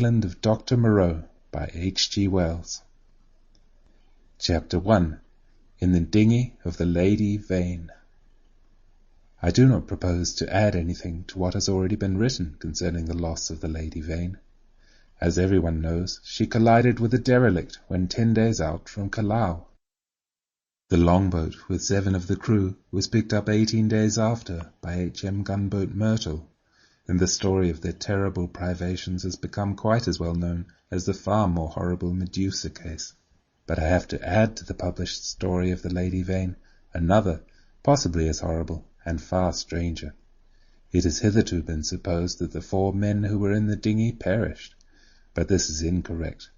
England of Dr. Moreau by G.Wells. Chapter 1. In the Dinghy of the Lady Vane. I do not propose to add anything to what has already been written concerning the loss of the Lady Vane. As everyone knows, she collided with a derelict when 10 days out from Callao. The longboat with 7 of the crew was picked up 18 days after by H.M. gunboat Myrtle, and the story of their terrible privations has become quite as well known as the far more horrible Medusa case. But I have to add to the published story of the Lady Vane another, possibly as horrible, and far stranger. It has hitherto been supposed that the 4 men who were in the dinghy perished, but this is incorrect.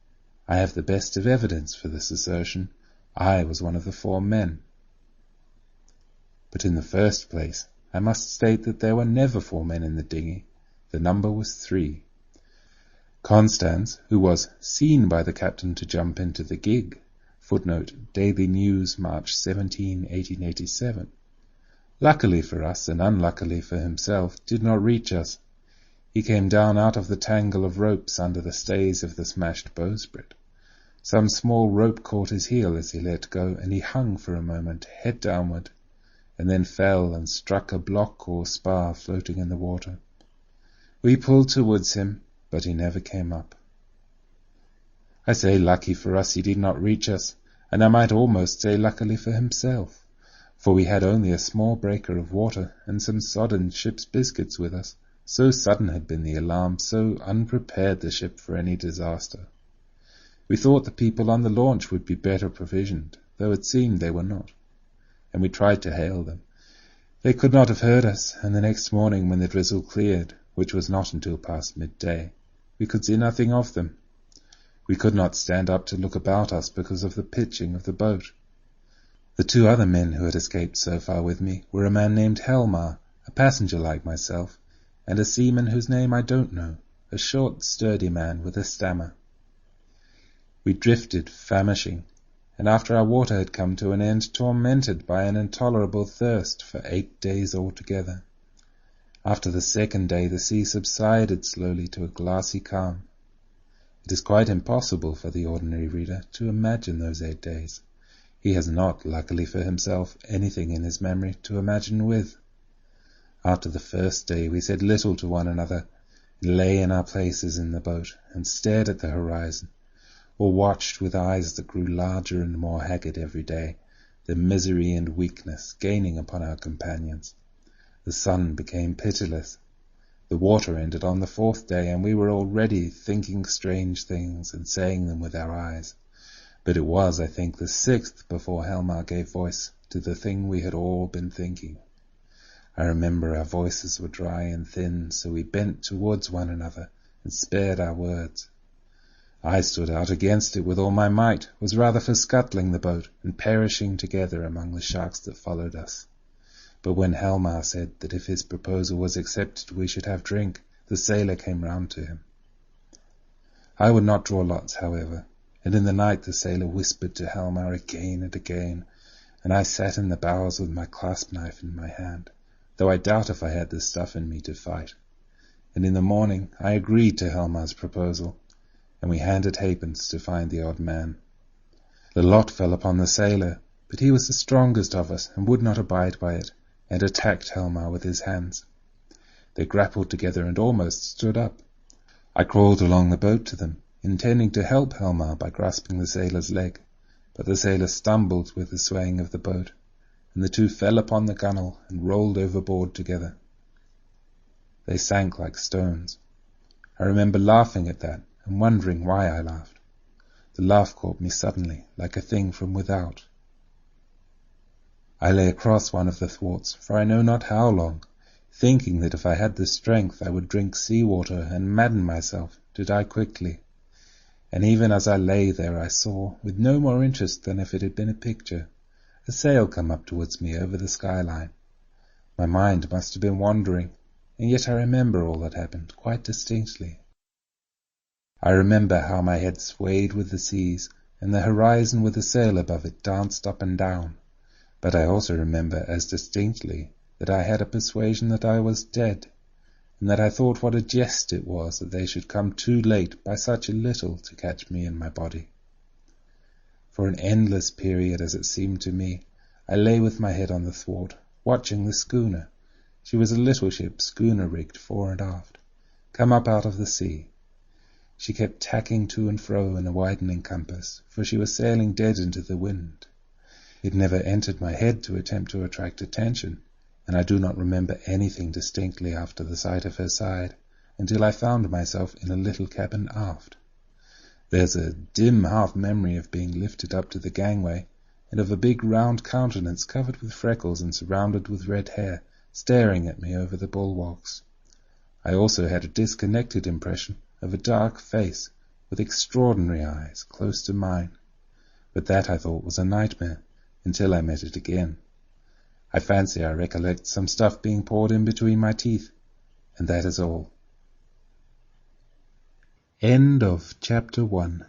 I have the best of evidence for this assertion. I was one of the 4 men. But in the first place, I must state that there were never 4 men in the dinghy. The number was 3. Constance, who was seen by the captain to jump into the gig, footnote Daily News, March 17, 1887, luckily for us and unluckily for himself, did not reach us. He came down out of the tangle of ropes under the stays of the smashed bowsprit. Some small rope caught his heel as he let go, and he hung for a moment, head downward, and then fell and struck a block or spar floating in the water. We pulled towards him, but he never came up. I say lucky for us he did not reach us, and I might almost say luckily for himself, for we had only a small breaker of water and some sodden ship's biscuits with us. So sudden had been the alarm, so unprepared the ship for any disaster. We thought the people on the launch would be better provisioned, though it seemed they were not, and we tried to hail them. They could not have heard us, and the next morning when the drizzle cleared, which was not until past midday, we could see nothing of them. We could not stand up to look about us because of the pitching of the boat. The 2 other men who had escaped so far with me were a man named Helmar, a passenger like myself, and a seaman whose name I don't know, a short, sturdy man with a stammer. We drifted, famishing, and after our water had come to an end, tormented by an intolerable thirst for 8 days altogether. After the 2nd day the sea subsided slowly to a glassy calm. It is quite impossible for the ordinary reader to imagine those 8 days. He has not, luckily for himself, anything in his memory to imagine with. After the 1st day we said little to one another, and lay in our places in the boat, and stared at the horizon, or watched with eyes that grew larger and more haggard every day, the misery and weakness gaining upon our companions. The sun became pitiless. The water ended on the 4th day, and we were already thinking strange things and saying them with our eyes. But it was, I think, the 6th before Helmar gave voice to the thing we had all been thinking. I remember our voices were dry and thin, so we bent towards one another and spared our words. I stood out against it with all my might, was rather for scuttling the boat and perishing together among the sharks that followed us. But when Helmar said that if his proposal was accepted we should have drink, the sailor came round to him. I would not draw lots, however, and in the night the sailor whispered to Helmar again and again, and I sat in the bows with my clasp knife in my hand, though I doubt if I had the stuff in me to fight. And in the morning I agreed to Helmar's proposal, and we handed halfpence to find the odd man. The lot fell upon the sailor, but he was the strongest of us and would not abide by it, and attacked Helmar with his hands. They grappled together and almost stood up. I crawled along the boat to them, intending to help Helmar by grasping the sailor's leg, but the sailor stumbled with the swaying of the boat, and the 2 fell upon the gunwale and rolled overboard together. They sank like stones. I remember laughing at that and wondering why I laughed. The laugh caught me suddenly, like a thing from without. I lay across one of the thwarts for I know not how long, thinking that if I had the strength I would drink sea-water and madden myself to die quickly. And even as I lay there I saw, with no more interest than if it had been a picture, a sail come up towards me over the skyline. My mind must have been wandering, and yet I remember all that happened quite distinctly. I remember how my head swayed with the seas, and the horizon with the sail above it danced up and down, but I also remember as distinctly that I had a persuasion that I was dead, and that I thought what a jest it was that they should come too late by such a little to catch me in my body. For an endless period, as it seemed to me, I lay with my head on the thwart, watching the schooner. She was a little ship, schooner-rigged fore and aft, come up out of the sea. She kept tacking to and fro in a widening compass, for she was sailing dead into the wind. It never entered my head to attempt to attract attention, and I do not remember anything distinctly after the sight of her side, until I found myself in a little cabin aft. There's a dim half-memory of being lifted up to the gangway, and of a big round countenance covered with freckles and surrounded with red hair, staring at me over the bulwarks. I also had a disconnected impression of a dark face with extraordinary eyes close to mine, but that I thought was a nightmare, until I met it again. I fancy I recollect some stuff being poured in between my teeth, and that is all. End of Chapter 1.